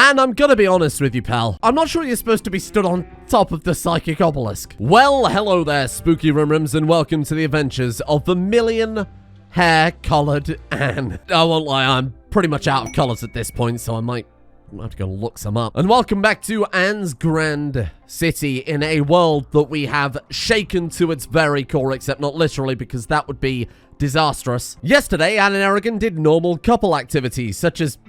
And I'm gonna be honest with you, pal. I'm not sure you're supposed to be stood on top of the psychic obelisk. Well, hello there, spooky Rimrims, and welcome to the adventures of the million hair-collared Anne. I won't lie, I'm pretty much out of colours at this point, so I might have to go look some up. And welcome back to Anne's Grand City in a world that we have shaken to its very core, except not literally, because that would be disastrous. Yesterday, Anne and Aragon did normal couple activities, such as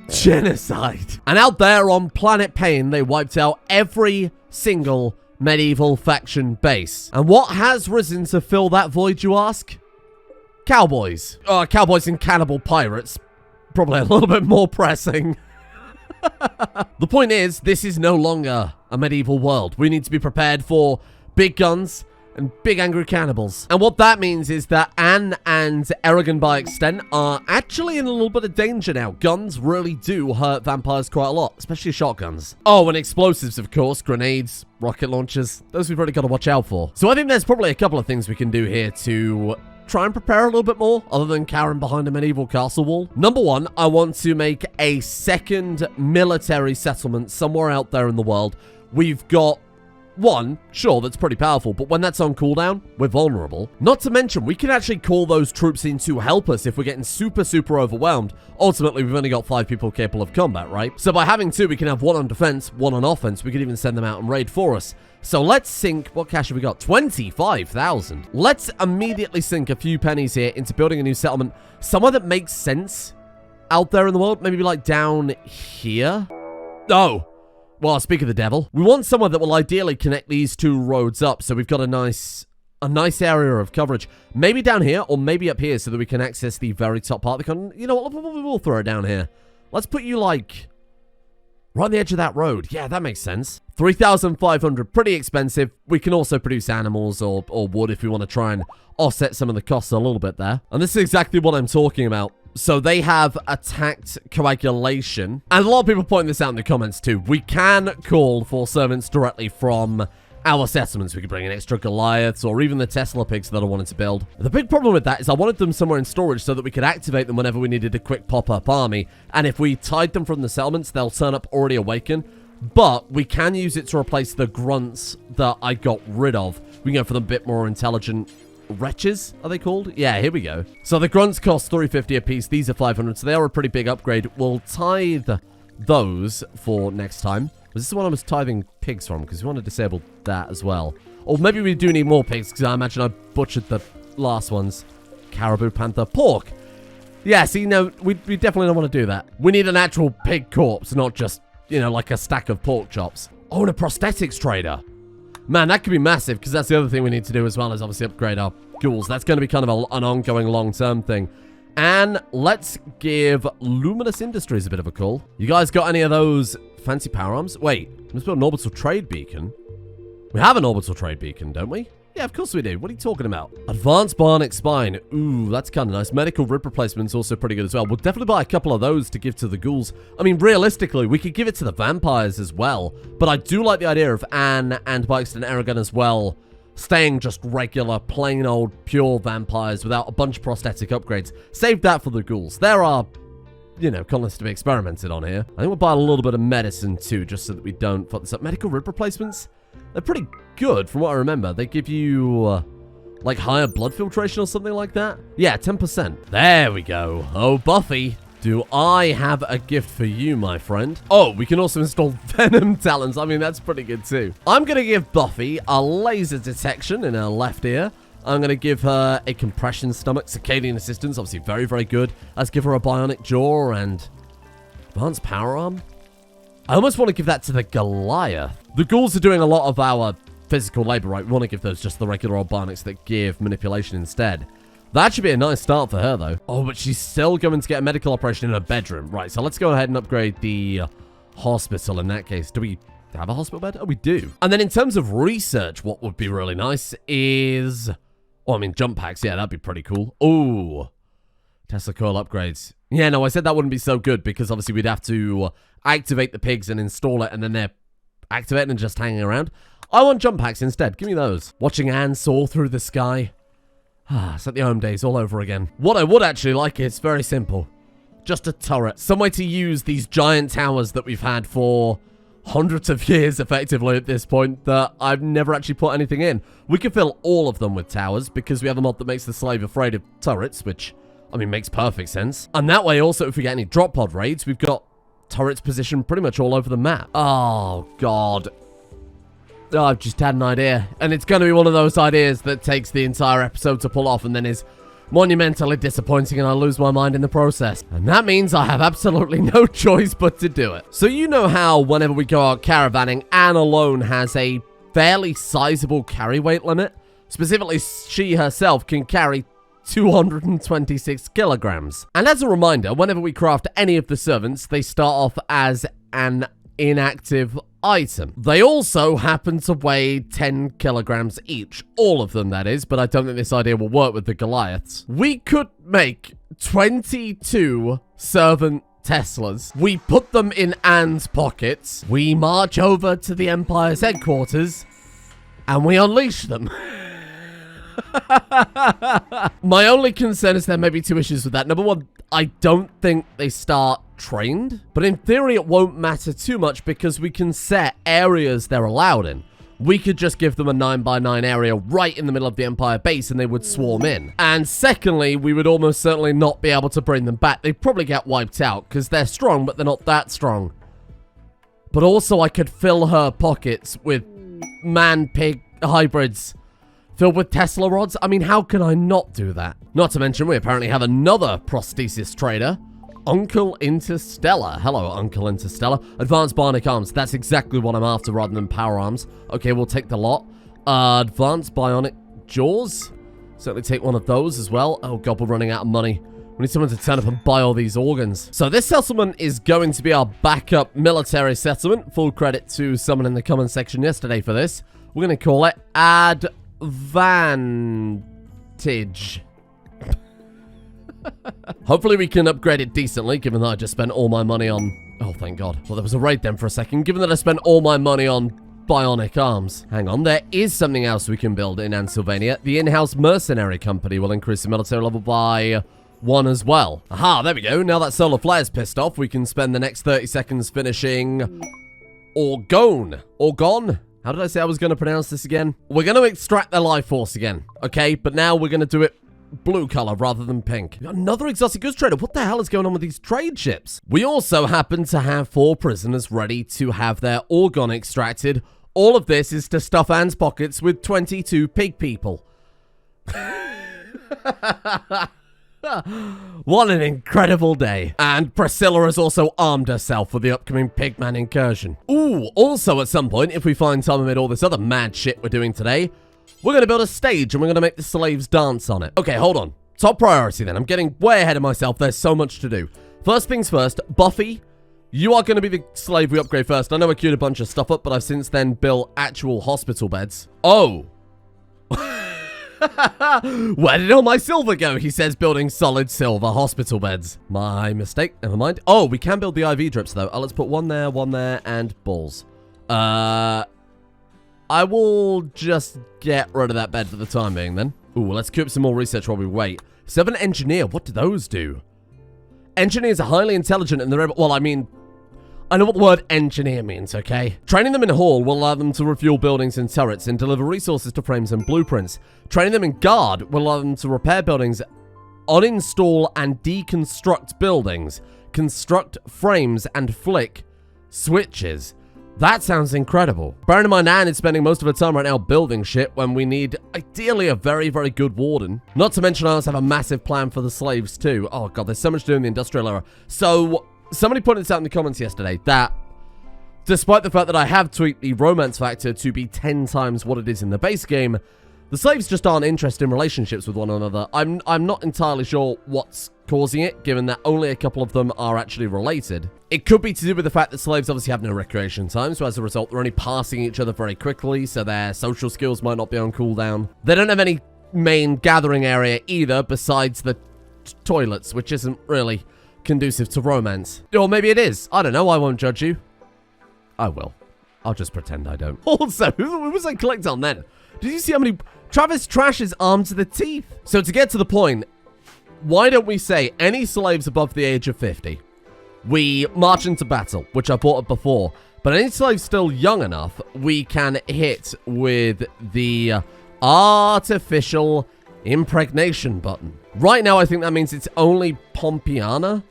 genocide. And out there on Planet Pain, they wiped out every single medieval faction base. And what has risen to fill that void, you ask? Cowboys. Cowboys and cannibal pirates. Probably a little bit more pressing. The point is, this is no longer a medieval world. We need to be prepared for big guns and big angry cannibals. And what that means is that Anne and Aragon, by extent, are actually in a little bit of danger now. Guns really do hurt vampires quite a lot, especially shotguns. Oh, and explosives, of course. Grenades, rocket launchers. Those we've really got to watch out for. So I think there's probably a couple of things we can do here to try and prepare a little bit more, other than cowering behind a medieval castle wall. Number one, I want to make a second military settlement somewhere out there in the world. We've got one, sure, that's pretty powerful, but when that's on cooldown, we're vulnerable. Not to mention, we can actually call those troops in to help us if we're getting super, super overwhelmed. Ultimately, we've only got 5 people capable of combat, right? So by having 2, we can have 1 on defense, 1 on offense. We could even send them out and raid for us. So let's sink, what cash have we got? 25,000. Let's immediately sink a few pennies here into building a new settlement. Somewhere that makes sense out there in the world. Maybe like down here. Oh. Well, speak of the devil. We want somewhere that will ideally connect these 2 roads up. So we've got a nice area of coverage. Maybe down here or maybe up here so that we can access the very top part of the continent. You know what? We'll throw it down here. Let's put you like right on the edge of that road. Yeah, that makes sense. 3,500, pretty expensive. We can also produce animals or wood if we want to try and offset some of the costs a little bit there. And this is exactly what I'm talking about. So they have attacked coagulation. And a lot of people point this out in the comments too. We can call for servants directly from our settlements. We could bring in extra Goliaths or even the Tesla pigs that I wanted to build. The big problem with that is I wanted them somewhere in storage so that we could activate them whenever we needed a quick pop-up army. And if we tied them from the settlements, they'll turn up already awakened. But we can use it to replace the grunts that I got rid of. We can go for the bit more intelligent wretches, are they called? Yeah, here we go. So the grunts cost 350 a piece. These are 500, so they are a pretty big upgrade. We'll tithe those for next time. Was this the one I was tithing pigs from? Because we want to disable that as well. Or maybe we do need more pigs, because I imagine I butchered the last ones. Caribou, panther, pork. Yeah, see, no, we definitely don't want to do that. We need an actual pig corpse, not just, you know, like a stack of pork chops. Oh, and a prosthetics trader. Man, that could be massive, because that's the other thing we need to do as well, is obviously upgrade our ghouls. That's going to be kind of an ongoing long-term thing. And let's give Luminous Industries a bit of a call. You guys got any of those fancy power arms? Wait, let's build an orbital trade beacon. We have an orbital trade beacon, don't we? Yeah, of course we do. What are you talking about? Advanced Bionic Spine. Ooh, that's kind of nice. Medical rib replacement's also pretty good as well. We'll definitely buy a couple of those to give to the ghouls. I mean, realistically, we could give it to the vampires as well. But I do like the idea of Anne and by extent Aragon as well staying just regular, plain old, pure vampires without a bunch of prosthetic upgrades. Save that for the ghouls. There are, you know, colonists to be experimented on here. I think we'll buy a little bit of medicine too, just so that we don't fuck this up. Medical rib replacements? They're pretty good from what I remember. They give you, like, higher blood filtration or something like that. Yeah, 10%. There we go. Oh, Buffy, do I have a gift for you, my friend? Oh, we can also install Venom Talons. I mean, that's pretty good too. I'm going to give Buffy a laser detection in her left ear. I'm going to give her a compression stomach, circadian assistance, obviously very, very good. Let's give her a bionic jaw and advanced power arm. I almost want to give that to the Goliath. The ghouls are doing a lot of our physical labor, right? We want to give those just the regular old bionics that give manipulation instead. That should be a nice start for her, though. Oh, but she's still going to get a medical operation in her bedroom. Right, so let's go ahead and upgrade the hospital in that case. Do we have a hospital bed? Oh, we do. And then in terms of research, what would be really nice is... Oh, I mean, jump packs. Yeah, that'd be pretty cool. Oh, Tesla coil upgrades. Yeah, no, I said that wouldn't be so good because obviously we'd have to activate the pigs and install it, and then they're activating and just hanging around. I want jump packs instead. Give me those. Watching Anne soar through the sky. It's like the home days all over again. What I would actually like is very simple. Just a turret. Some way to use these giant towers that we've had for hundreds of years, effectively, at this point, that I've never actually put anything in. We could fill all of them with towers, because we have a mod that makes the slave afraid of turrets, which, I mean, makes perfect sense. And that way, also, if we get any drop pod raids, we've got turrets positioned pretty much all over the map. Oh, God. Oh, I've just had an idea. And it's going to be one of those ideas that takes the entire episode to pull off and then is monumentally disappointing, and I lose my mind in the process. And that means I have absolutely no choice but to do it. So you know how whenever we go out caravanning, Anne alone has a fairly sizable carry weight limit? Specifically, she herself can carry 226 kilograms. And as a reminder, whenever we craft any of the servants, they start off as an inactive item. They also happen to weigh 10 kilograms each. All of them, that is, but I don't think this idea will work with the Goliaths. We could make 22 servant Teslas. We put them in Anne's pockets. We march over to the Empire's headquarters, and we unleash them. My only concern is there may be two issues with that. Number one, I don't think they start trained, but in theory it won't matter too much because we can set areas they're allowed in. We could just give them a 9x9 area right in the middle of the Empire base and they would swarm in. And secondly, we would almost certainly not be able to bring them back. They'd probably get wiped out because they're strong, but they're not that strong. But also I could fill her pockets with man-pig hybrids filled with Tesla rods. I mean, how can I not do that? Not to mention, we apparently have another prosthesis trader, Uncle Interstellar. Hello, Uncle Interstellar. Advanced bionic arms. That's exactly what I'm after rather than power arms. Okay, we'll take the lot. Advanced bionic jaws. Certainly take one of those as well. Oh god, we're running out of money. We need someone to turn up and buy all these organs. So this settlement is going to be our backup military settlement. Full credit to someone in the comment section yesterday for this. We're going to call it Advantage. Hopefully we can upgrade it decently, given that I just spent all my money on... Oh, thank God. Well, there was a raid then for a second. Given that I spent all my money on bionic arms. Hang on, there is something else we can build in Ansylvania. The in-house mercenary company will increase the military level by 1 as well. Aha, there we go. Now that solar flare's pissed off, we can spend the next 30 seconds finishing... Orgone. How did I say I was going to pronounce this again? We're going to extract their life force again, okay? But now we're going to do it blue color rather than pink. Another exotic goods trader. What the hell is going on with these trade ships? We also happen to have 4 prisoners ready to have their organ extracted. All of this is to stuff Anne's pockets with 22 pig people. What an incredible day. And Priscilla has also armed herself for the upcoming Pigman incursion. Ooh, also at some point, if we find time amid all this other mad shit we're doing today, we're going to build a stage and we're going to make the slaves dance on it. Okay, hold on. Top priority then. I'm getting way ahead of myself. There's so much to do. First things first, Buffy, you are going to be the slave we upgrade first. I know I queued a bunch of stuff up, but I've since then built actual hospital beds. Oh. Where did all my silver go? He says building solid silver hospital beds. My mistake. Never mind. Oh, we can build the IV drips though. Let's put one there, and balls. I will just get rid of that bed for the time being then. Ooh, let's keep some more research while we wait. 7 engineer. What do those do? Engineers are highly intelligent and they're able... Well, I mean... I know what the word engineer means, okay? Training them in Hall will allow them to refuel buildings and turrets and deliver resources to frames and blueprints. Training them in Guard will allow them to repair buildings, uninstall and deconstruct buildings, construct frames and flick switches. That sounds incredible. Bearing in mind Anne is spending most of her time right now building shit when we need, ideally, a very, very good warden. Not to mention I also have a massive plan for the slaves too. Oh god, there's so much to do in the industrial era. So... Somebody pointed this out in the comments yesterday that despite the fact that I have tweaked the romance factor to be 10 times what it is in the base game, the slaves just aren't interested in relationships with one another. I'm not entirely sure what's causing it, given that only a couple of them are actually related. It could be to do with the fact that slaves obviously have no recreation time, so as a result, they're only passing each other very quickly, so their social skills might not be on cooldown. They don't have any main gathering area either, besides the toilets, which isn't really... conducive to romance. Or maybe it is. I don't know. I won't judge you. I will. I'll just pretend I don't. Also, who was I clicked on then? Did you see how many... Travis Trash is armed to the teeth. So to get to the point, why don't we say any slaves above the age of 50? We march into battle, which I brought up before. But any slaves still young enough, we can hit with the artificial impregnation button. Right now, I think that means it's only Pompiana.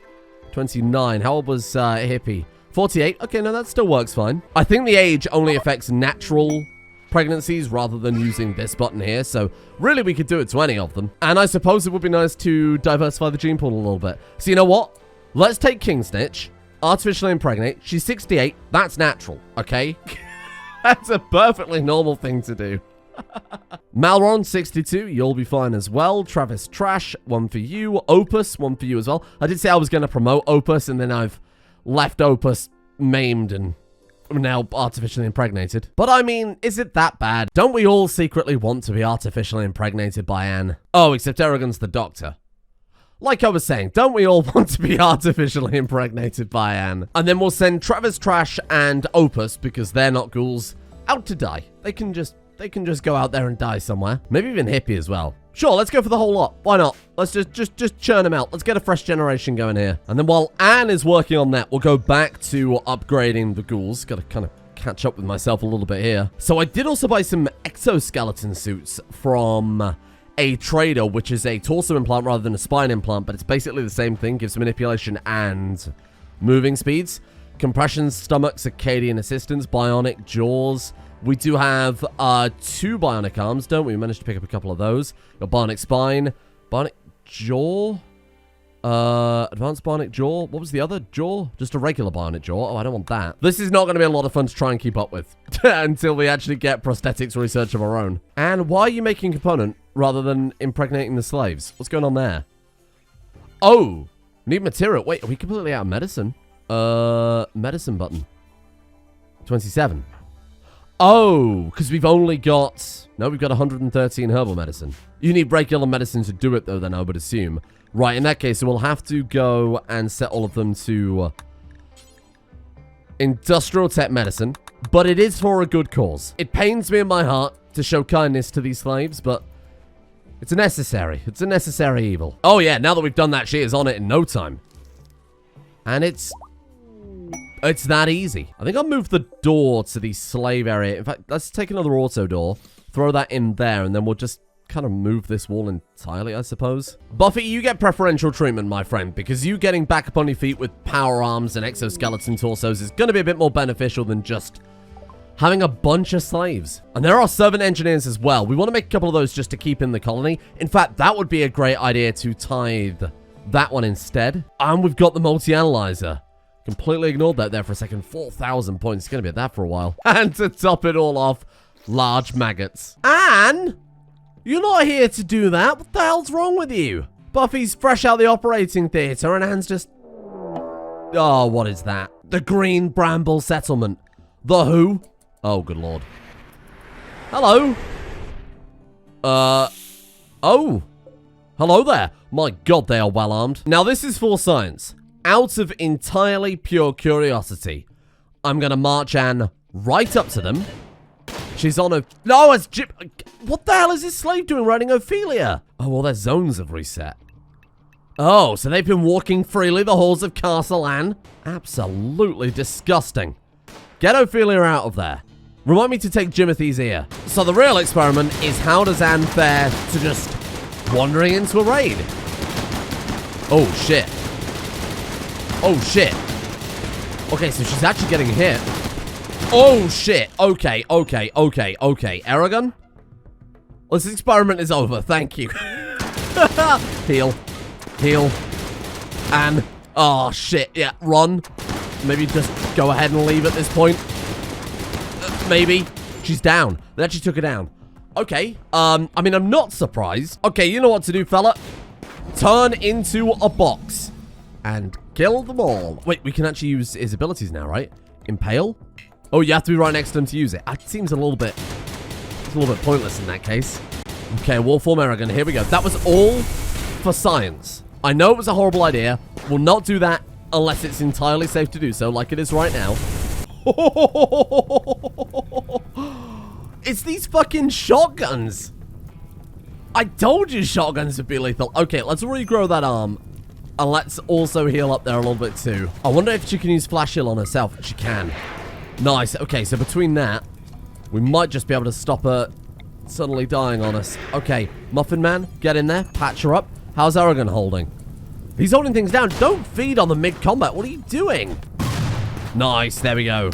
29. How old was Hippie? 48. Okay, no, that still works fine. I think the age only affects natural pregnancies rather than using this button here. So really, we could do it to any of them. And I suppose it would be nice to diversify the gene pool a little bit. So you know what? Let's take King Snitch. Artificially impregnate. She's 68. That's natural, okay? That's a perfectly normal thing to do. Malron, 62. You'll be fine as well. Travis Trash, 1 for you. Opus, 1 for you as well. I did say I was going to promote Opus, and then I've left Opus maimed and now artificially impregnated. But I mean, is it that bad? Don't we all secretly want to be artificially impregnated by Anne? Oh, except Aragon's the doctor. Like I was saying, don't we all want to be artificially impregnated by Anne? And then we'll send Travis Trash and Opus, because they're not ghouls, out to die. They can just go out there and die somewhere. Maybe even Hippie as well. Sure, let's go for the whole lot. Why not? Let's just churn them out. Let's get a fresh generation going here. And then while Anne is working on that, we'll go back to upgrading the ghouls. Gotta kind of catch up with myself a little bit here. So I did also buy some exoskeleton suits from a trader, which is a torso implant rather than a spine implant, but it's basically the same thing. Gives manipulation and moving speeds. Compression, stomach, circadian assistance, bionic jaws. We do have 2 bionic arms, don't we? We managed to pick up a couple of those. Got bionic spine, bionic jaw, advanced bionic jaw. What was the other jaw? Just a regular bionic jaw. Oh, I don't want that. This is not going to be a lot of fun to try and keep up with until we actually get prosthetics research of our own. And why are you making a component rather than impregnating the slaves? What's going on there? Oh, need material. Wait, are we completely out of medicine? Medicine button. 27. Oh, because we've only got... No, we've got 113 herbal medicine. You need regular medicine to do it, though, then I would assume. Right, in that case, we'll have to go and set all of them to industrial tech medicine. But it is for a good cause. It pains me in my heart to show kindness to these slaves, but it's necessary. It's a necessary evil. Oh, yeah, now that we've done that, she is on it in no time. And it's that easy. I think I'll move the door to the slave area. In fact, let's take another auto door, throw that in there, and then we'll just kind of move this wall entirely, I suppose. Buffy, you get preferential treatment, my friend, because you getting back up on your feet with power arms and exoskeleton torsos is going to be a bit more beneficial than just having a bunch of slaves. And there are servant engineers as well. We want to make a couple of those just to keep in the colony. In fact, that would be a great idea to tithe that one instead. And we've got the multi-analyzer. Completely ignored that there for a second. 4,000 points. It's going to be at that for a while. And to top it all off, large maggots. Anne, you're not here to do that. What the hell's wrong with you? Buffy's fresh out the operating theater and Anne's just... Oh, what is that? The Green Bramble Settlement. The who? Oh, good lord. Hello? Oh. Hello there. My god, they are well armed. Now, this is for science. Out of entirely pure curiosity, I'm going to march Anne right up to them. She's on a... No, it's... What the hell is this slave doing riding Ophelia? Oh, well, their zones have reset. Oh, so they've been walking freely the halls of Castle Anne? Absolutely disgusting. Get Ophelia out of there. Remind me to take Jimothy's ear. So the real experiment is how does Anne fare to just wandering into a raid? Oh, shit. Oh, shit. Okay, so she's actually getting hit. Oh, shit. Okay. Aragon? Well, this experiment is over. Thank you. Heal. And... Oh, shit. Yeah, run. Maybe just go ahead and leave at this point. Maybe. She's down. They actually took her down. Okay. I mean, I'm not surprised. Okay, you know what to do, fella. Turn into a box. And kill them all. Wait, we can actually use his abilities now, right? Impale? Oh, you have to be right next to him to use it. It seems a little bit pointless in that case. Okay, Warform Aragon. Here we go. That was all for science. I know it was a horrible idea. We'll not do that unless it's entirely safe to do so, like it is right now. It's these fucking shotguns. I told you shotguns would be lethal. Okay, let's regrow that arm. And let's also heal up there a little bit too. I wonder if she can use flash heal on herself. She can. Nice. Okay, so between that, we might just be able to stop her suddenly dying on us. Okay, Muffin Man, get in there. Patch her up. How's Aragon holding? He's holding things down. Don't feed on the mid-combat. What are you doing? Nice. There we go.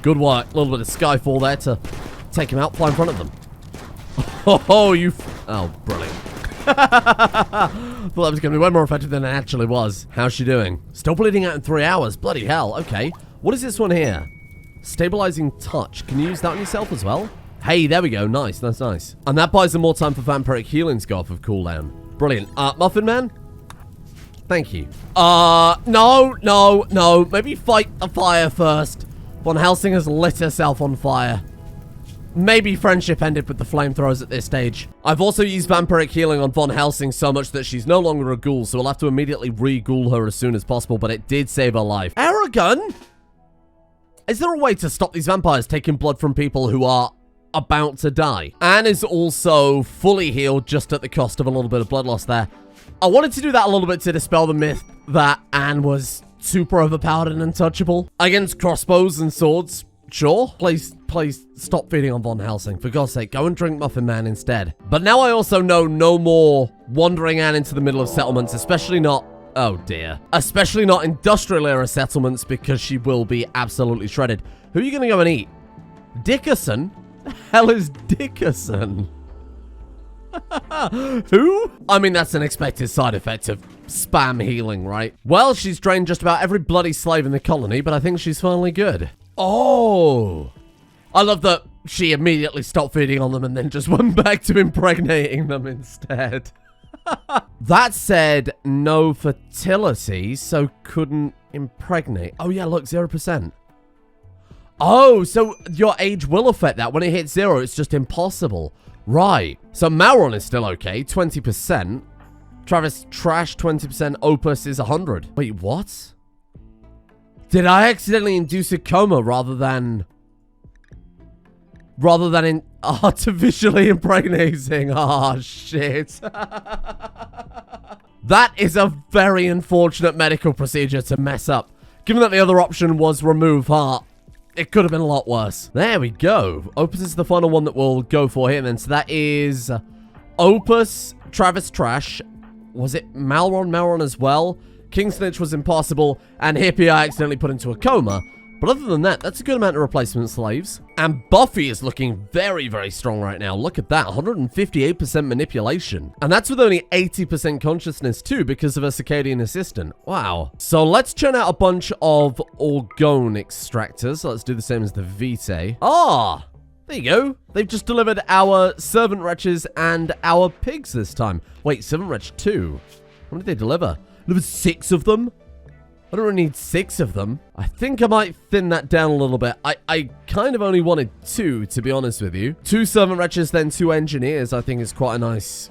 Good work. A little bit of Skyfall there to take him out. Fly in front of them. Oh, you... Oh, brilliant. Thought that was going to be way more effective than it actually was. How's she doing? Still bleeding out in 3 hours. Bloody hell. Okay. What is this one here? Stabilizing touch. Can you use that on yourself as well? Hey, there we go. Nice. That's nice. And that buys them more time for vampiric healing to go off of cooldown. Brilliant. Muffin Man? Thank you. No. Maybe fight the fire first. Von Helsing has lit herself on fire. Maybe friendship ended with the flamethrowers at this stage. I've also used vampiric healing on Von Helsing so much that she's no longer a ghoul, so we'll have to immediately re-ghoul her as soon as possible, but it did save her life. Aragon? Is there a way to stop these vampires taking blood from people who are about to die? Anne is also fully healed, just at the cost of a little bit of blood loss there. I wanted to do that a little bit to dispel the myth that Anne was super overpowered and untouchable. Against crossbows and swords, sure. Please stop feeding on Von Helsing. For God's sake, go and drink Muffin Man instead. But now I also know no more wandering Anne into the middle of settlements, especially not... Oh dear. Especially not industrial era settlements, because she will be absolutely shredded. Who are you going to go and eat? Dickerson? The hell is Dickerson? Who? I mean, that's an expected side effect of spam healing, right? Well, she's drained just about every bloody slave in the colony, but I think she's finally good. Oh. I love that she immediately stopped feeding on them and then just went back to impregnating them instead. That said, no fertility, so couldn't impregnate. Oh yeah, look, 0%. Oh, so your age will affect that. When it hits 0, it's just impossible. Right. So Mauron is still okay, 20%. Travis Trash, 20%. Opus is 100. Wait, what? Did I accidentally induce a coma rather than in artificially impregnating? Ah, shit. That is a very unfortunate medical procedure to mess up. Given that the other option was remove heart, it could have been a lot worse. There we go. Opus is the final one that we'll go for here then. So that is Opus, Travis Trash. Was it Malron? Malron as well. King Snitch was impossible, and Hippie I accidentally put into a coma. But other than that, that's a good amount of replacement slaves. And Buffy is looking very, very strong right now. Look at that, 158% manipulation. And that's with only 80% consciousness too, because of her circadian assistant. Wow. So let's churn out a bunch of orgone extractors. Let's do the same as the Vitae. Ah, there you go. They've just delivered our servant wretches and our pigs this time. Wait, servant wretch 2? What did they deliver? Delivered 6 of them? I don't really need 6 of them. I think I might thin that down a little bit. I kind of only wanted 2, to be honest with you. 2 servant wretches, then 2 engineers, I think is quite a nice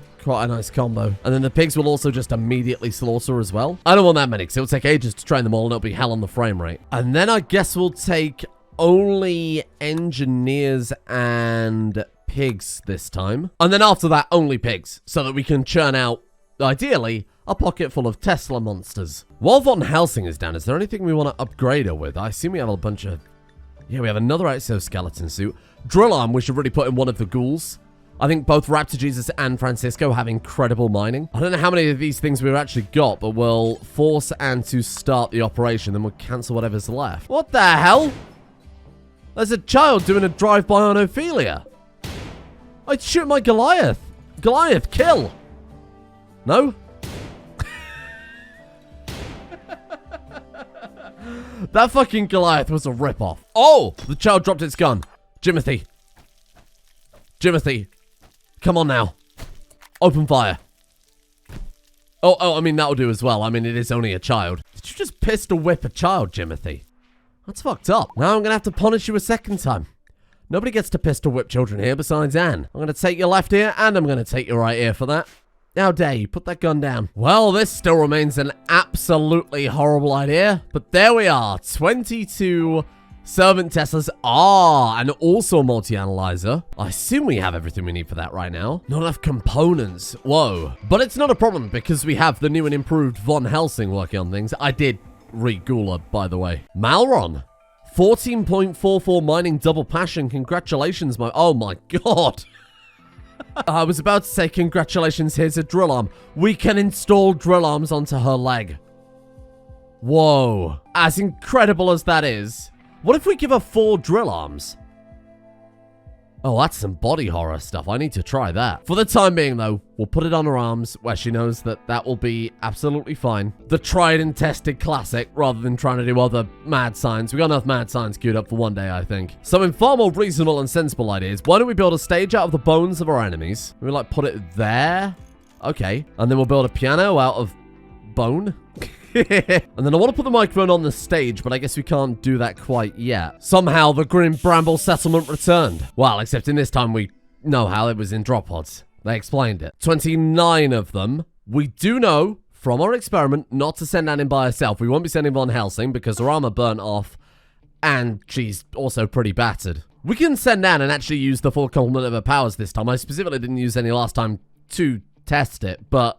combo. And then the pigs will also just immediately slaughter as well. I don't want that many, because it'll take ages to train them all, and it'll be hell on the frame rate. And then I guess we'll take only engineers and pigs this time. And then after that, only pigs, so that we can churn out, ideally, a pocket full of Tesla monsters. While Von Helsing is down, is there anything we want to upgrade her with? I assume we have a bunch of... Yeah, we have another exoskeleton suit. Drill arm, we should really put in one of the ghouls. I think both Raptor Jesus and Francisco have incredible mining. I don't know how many of these things we've actually got, but we'll force Anne to start the operation, then we'll cancel whatever's left. What the hell? There's a child doing a drive-by on Ophelia. I'd shoot my Goliath. Goliath, kill. No? That fucking Goliath was a ripoff. Oh! The child dropped its gun. Jimothy. Jimothy. Come on now. Open fire. Oh, I mean, that'll do as well. I mean, it is only a child. Did you just pistol whip a child, Jimothy? That's fucked up. Now I'm gonna have to punish you a second time. Nobody gets to pistol whip children here besides Anne. I'm gonna take your left ear and I'm gonna take your right ear for that. How dare you, put that gun down. Well, this still remains an absolutely horrible idea, but there we are, 22 Servant Teslas are, and also a multi-analyzer. I assume we have everything we need for that right now. Not enough components. Whoa. But it's not a problem because we have the new and improved Von Helsing working on things. I did read Gula, by the way. Malron. 14.44 mining double passion. Congratulations, oh my god. I was about to say congratulations, here's a drill arm. We can install drill arms onto her leg. Whoa. As incredible as that is, what if we give her 4 drill arms? Oh, that's some body horror stuff. I need to try that. For the time being, though, we'll put it on her arms where she knows that that will be absolutely fine. The tried and tested classic, rather than trying to do other mad science. We got enough mad science queued up for one day, I think. Some far more reasonable and sensible ideas. Why don't we build a stage out of the bones of our enemies? We like put it there. Okay. And then we'll build a piano out of bone. And then I want to put the microphone on the stage, but I guess we can't do that quite yet. Somehow the Grim Bramble settlement returned. Well, except in this time we know how. It was in drop pods. They explained it. 29 of them. We do know from our experiment not to send Anne in by herself. We won't be sending Von Helsing because her armor burnt off and she's also pretty battered. We can send Anne and actually use the full complement of her powers this time. I specifically didn't use any last time to test it, but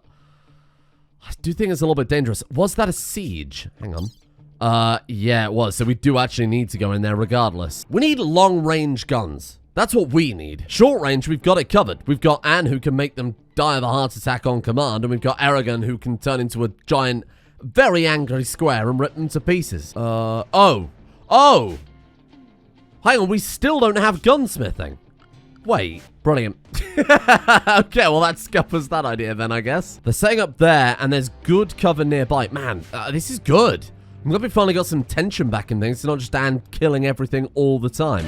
I do think it's a little bit dangerous. Was that a siege? Hang on. Yeah, it was. So we do actually need to go in there regardless. We need long-range guns. That's what we need. Short range, we've got it covered. We've got Anne who can make them die of a heart attack on command, and we've got Aragon who can turn into a giant, very angry square and rip them to pieces. Oh. Hang on, we still don't have gunsmithing. Wait, brilliant. Okay, well that scuppers that idea then, I guess. They're setting up there, and there's good cover nearby. Man, this is good. I'm glad we finally got some tension back in things. It's not just Anne killing everything all the time.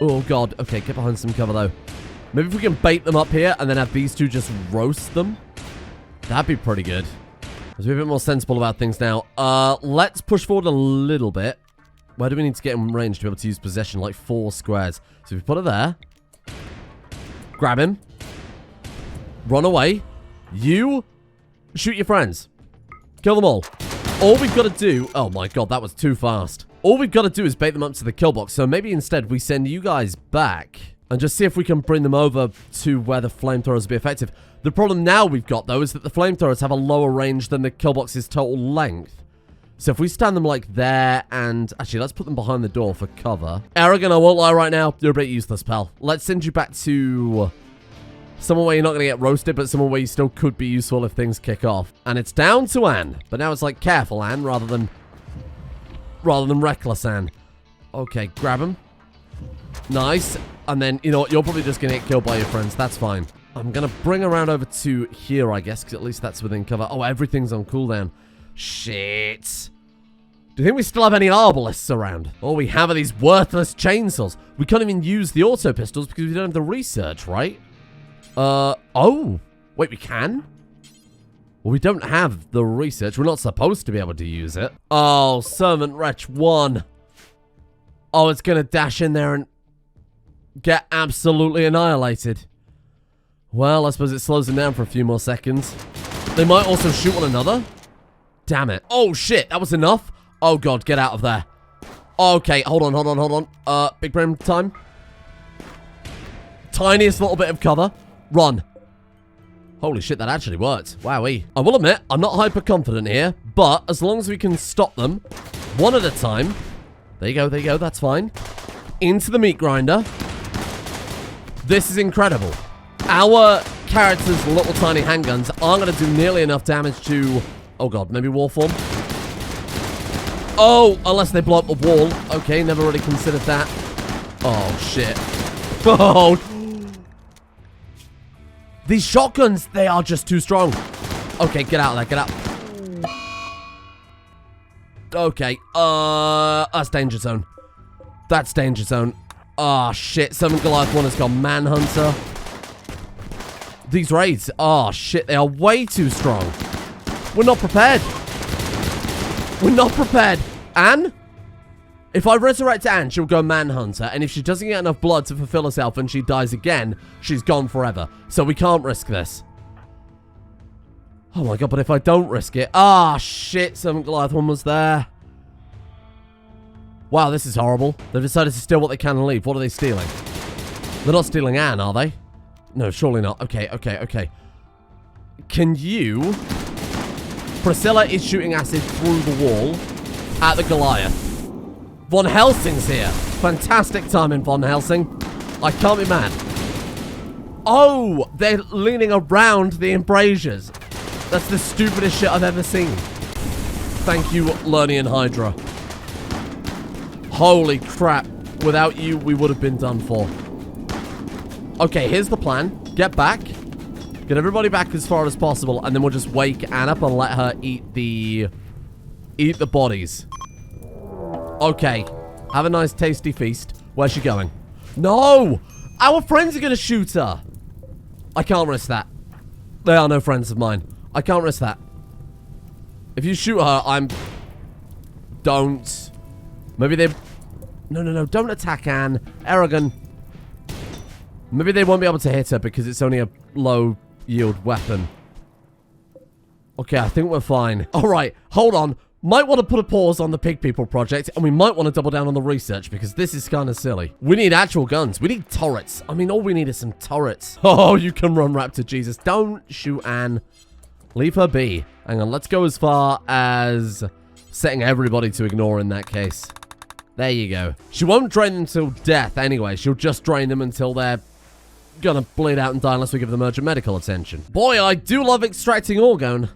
Oh, God. Okay, get behind some cover, though. Maybe if we can bait them up here and then have these two just roast them. That'd be pretty good. Let's be a bit more sensible about things now. Let's push forward a little bit. Where do we need to get in range to be able to use possession? Like 4 squares. So if we put it there. Grab him. Run away. You shoot your friends. Kill them all. All we've got to do... Oh my god, that was too fast. All we've got to do is bait them up to the kill box. So maybe instead we send you guys back and just see if we can bring them over to where the flamethrowers will be effective. The problem now we've got, though, is that the flamethrowers have a lower range than the kill box's total length. So if we stand them like there and... Actually, let's put them behind the door for cover. Aragon, I won't lie right now. You're a bit useless, pal. Let's send you back to... somewhere where you're not going to get roasted, but somewhere where you still could be useful if things kick off. And it's down to Anne. But now it's like careful Anne rather than reckless Anne. Okay, grab him. Nice. And then, you know what? You're probably just going to get killed by your friends. That's fine. I'm going to bring around over to here, I guess, because at least that's within cover. Oh, everything's on cooldown. Shit. Do you think we still have any arbalists around? All we have are these worthless chainsaws. We can't even use the auto pistols because we don't have the research, right? Oh. Wait, we can? Well, we don't have the research. We're not supposed to be able to use it. Oh, Servant Wretch 1. Oh, it's going to dash in there and get absolutely annihilated. Well, I suppose it slows them down for a few more seconds. They might also shoot one another. Damn it. Oh, shit. That was enough. Oh, God. Get out of there. Okay. Hold on. Big brain time. Tiniest little bit of cover. Run. Holy shit, that actually worked. Wowee. I will admit, I'm not hyper confident here, but as long as we can stop them one at a time. There you go, that's fine. Into the meat grinder. This is incredible. Our characters' little tiny handguns aren't going to do nearly enough damage to... Oh god, maybe wall form? Oh, unless they blow up the wall. Okay, never really considered that. Oh, shit. Oh, these shotguns, they are just too strong. Okay, get out of there, get out. Okay, that's danger zone. That's danger zone. Oh, shit, 7 Goliath 1 has gone Manhunter. These raids, oh, shit, they are way too strong. We're not prepared. We're not prepared. Anne? If I resurrect Anne, she'll go Manhunter, and if she doesn't get enough blood to fulfill herself and she dies again, she's gone forever. So we can't risk this. Oh my god, but if I don't risk it... Ah, shit, 7 Goliath 1 was there. Wow, this is horrible. They've decided to steal what they can and leave. What are they stealing? They're not stealing Anne, are they? No, surely not. Okay, okay, okay. Can you... Priscilla is shooting acid through the wall at the Goliath. Von Helsing's here. Fantastic timing, Von Helsing. I can't be mad. Oh, they're leaning around the embrasures. That's the stupidest shit I've ever seen. Thank you, Lernian Hydra. Holy crap. Without you, we would have been done for. Okay, here's the plan. Get back. Get everybody back as far as possible, and then we'll just wake Anne up and let her eat the bodies. Okay. Have a nice tasty feast. Where's she going? No! Our friends are gonna shoot her! I can't risk that. They are no friends of mine. I can't risk that. If you shoot her, I'm... Don't. Maybe they... No. Don't attack Anne. Aragon. Maybe they won't be able to hit her because it's only a low-yield weapon. Okay, I think we're fine. Alright, hold on. Might want to put a pause on the Pig People project, and we might want to double down on the research, because this is kind of silly. We need actual guns. We need turrets. I mean, all we need is some turrets. Oh, you can run, Raptor Jesus. Don't shoot Anne. Leave her be. Hang on, let's go as far as setting everybody to ignore in that case. There you go. She won't drain them till death anyway. She'll just drain them until they're gonna bleed out and die unless we give them urgent medical attention. Boy, I do love extracting orgone.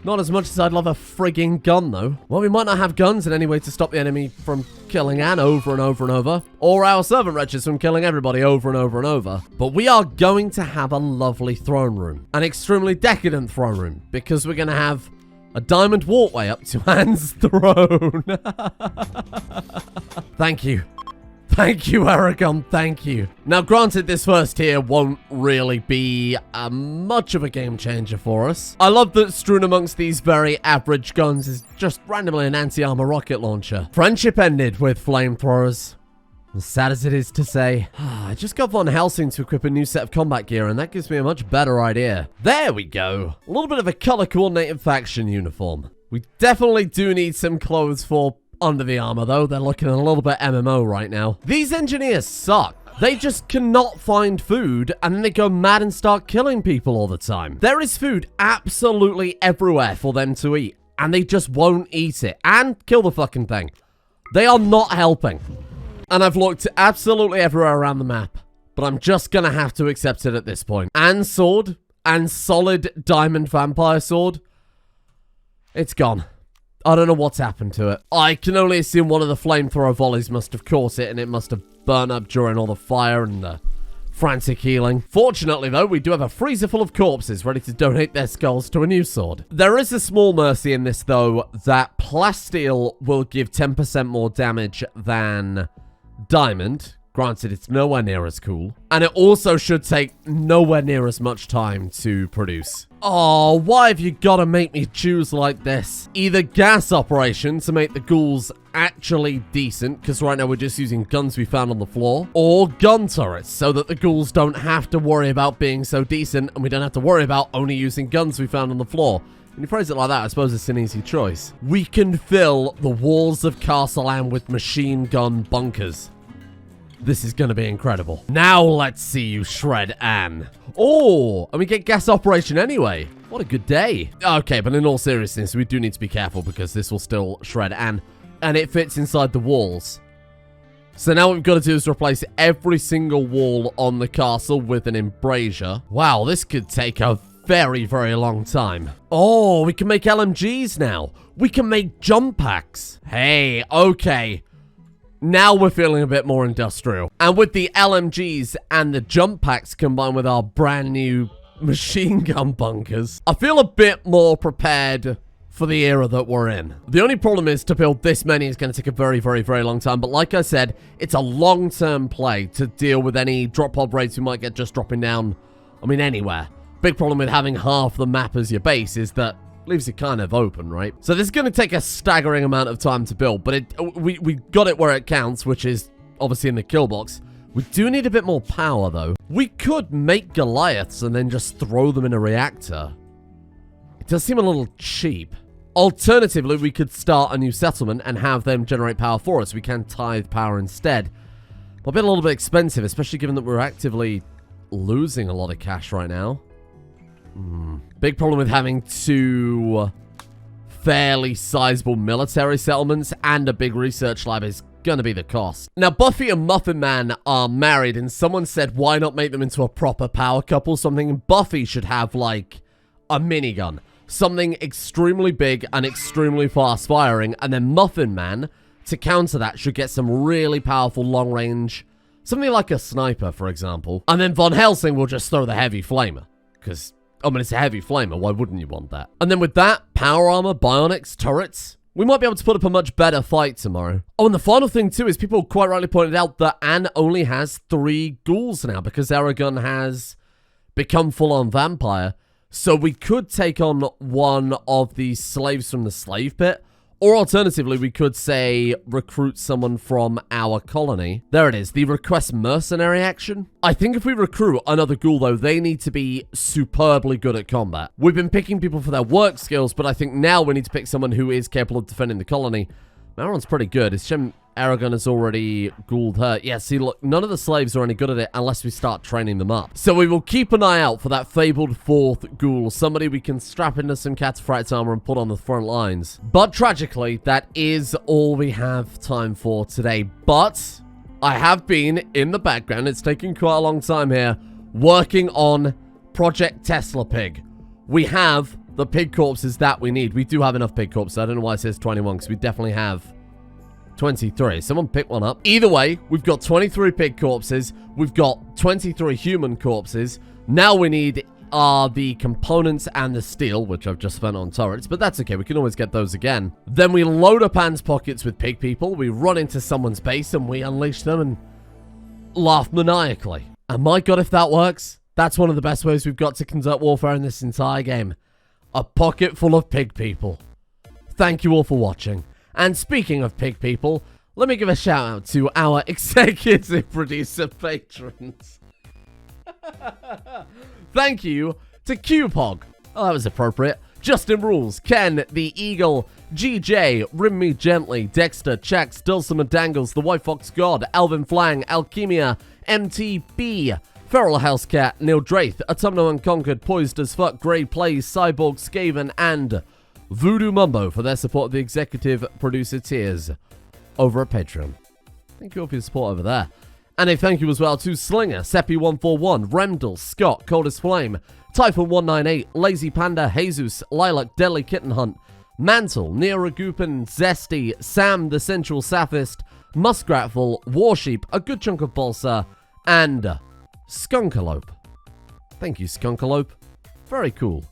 Not as much as I'd love a frigging gun, though. Well, we might not have guns in any way to stop the enemy from killing Anne over and over and over. Or our servant wretches from killing everybody over and over and over. But we are going to have a lovely throne room. An extremely decadent throne room. Because we're going to have a diamond walkway up to Anne's throne. Thank you. Thank you, Aragon. Thank you. Now, granted, this first tier won't really be much of a game changer for us. I love that strewn amongst these very average guns is just randomly an anti-armor rocket launcher. Friendship ended with flamethrowers. As sad as it is to say. I just got Von Helsing to equip a new set of combat gear, and that gives me a much better idea. There we go. A little bit of a color-coordinated faction uniform. We definitely do need some clothes for under the armor, though. They're looking a little bit MMO right now. These engineers suck. They just cannot find food, and then they go mad and start killing people all the time. There is food absolutely everywhere for them to eat, and they just won't eat it. And kill the fucking thing. They are not helping. And I've looked absolutely everywhere around the map, but I'm just gonna have to accept it at this point. And sword, and solid diamond vampire sword, it's gone. I don't know what's happened to it. I can only assume one of the flamethrower volleys must have caught it, and it must have burned up during all the fire and the frantic healing. Fortunately, though, we do have a freezer full of corpses ready to donate their skulls to a new sword. There is a small mercy in this, though, that plasteel will give 10% more damage than diamond. Granted, it's nowhere near as cool. And it also should take nowhere near as much time to produce. Oh, why have you got to make me choose like this? Either gas operation to make the ghouls actually decent, because right now we're just using guns we found on the floor, or gun turrets, so that the ghouls don't have to worry about being so decent, and we don't have to worry about only using guns we found on the floor. When you phrase it like that, I suppose it's an easy choice. We can fill the walls of Castle Anne with machine gun bunkers. This is going to be incredible. Now let's see you shred Anne. Oh, and we get gas operation anyway. What a good day. Okay, but in all seriousness, we do need to be careful because this will still shred Anne. And it fits inside the walls. So now what we've got to do is replace every single wall on the castle with an embrasure. Wow, this could take a very, very long time. Oh, we can make LMGs now. We can make jump packs. Hey, okay. Now we're feeling a bit more industrial. And with the LMGs and the jump packs combined with our brand new machine gun bunkers, I feel a bit more prepared for the era that we're in. The only problem is to build this many is going to take a very, very, very long time. But like I said, it's a long-term play to deal with any drop pod raids we might get just dropping down, I mean, anywhere. Big problem with having half the map as your base is that leaves it kind of open, right? So this is going to take a staggering amount of time to build, but we got it where it counts, which is obviously in the kill box. We do need a bit more power, though. We could make Goliaths and then just throw them in a reactor. It does seem a little cheap. Alternatively, we could start a new settlement and have them generate power for us. We can tithe power instead. But a little bit expensive, especially given that we're actively losing a lot of cash right now. Big problem with having two fairly sizable military settlements and a big research lab is gonna be the cost. Now, Buffy and Muffin Man are married, and someone said, why not make them into a proper power couple? Something Buffy should have, like, a minigun. Something extremely big and extremely fast-firing, and then Muffin Man, to counter that, should get some really powerful long-range, something like a sniper, for example. And then Von Helsing will just throw the heavy flamer, because, I mean, it's a heavy flamer, why wouldn't you want that? And then with that, power armor, bionics, turrets, we might be able to put up a much better fight tomorrow. Oh, and the final thing, too, is people quite rightly pointed out that Anne only has 3 ghouls now, because Aragon has become full-on vampire. So we could take on one of the slaves from the slave pit, or alternatively, we could, say, recruit someone from our colony. There it is, the request mercenary action. I think if we recruit another ghoul, though, they need to be superbly good at combat. We've been picking people for their work skills, but I think now we need to pick someone who is capable of defending the colony. Maron's pretty good. Is Shem Aragon has already ghouled her? Yeah, see, look, none of the slaves are any good at it unless we start training them up. So we will keep an eye out for that fabled 4th ghoul, somebody we can strap into some cataphract's armor and put on the front lines. But tragically, that is all we have time for today. But I have been in the background, it's taken quite a long time here, working on Project Tesla Pig. We have the pig corpses that we need. We do have enough pig corpses. I don't know why it says 21, because we definitely have 23. Someone pick one up. Either way, we've got 23 pig corpses. We've got 23 human corpses. Now we need the components and the steel, which I've just spent on turrets, but that's okay. We can always get those again. Then we load up Anne's pockets with pig people. We run into someone's base and we unleash them and laugh maniacally. And my god, if that works, that's one of the best ways we've got to conduct warfare in this entire game. A pocket full of pig people. Thank you all for watching. And speaking of pig people, let me give a shout out to our executive producer patrons. Thank you to Qpog. Oh, that was appropriate. Justin Rules, Ken, The Eagle, GJ, Rim Me Gently, Dexter, Chax, Dulcimer Dangles, The White Fox God, Alvin Flang, Alchemia, MTB, Feral Housecat, Neil Draith, Autumno Unconquered, Poised as Fuck, Grey Plays, Cyborg, Skaven, and Voodoo Mumbo for their support of the executive producer tiers over at Patreon. Thank you all for your support over there. And a thank you as well to Slinger, Seppi141, Remdal, Scott, Coldest Flame, Typhon198, Lazy Panda, Jesus, Lilac, Deadly Kitten Hunt, Mantle, Neoragupin, Zesty, Sam, the Sensual Saphist, Muskratful, Warsheep, a good chunk of Balsa, and Skunkalope. Thank you, Skunkalope. Very cool.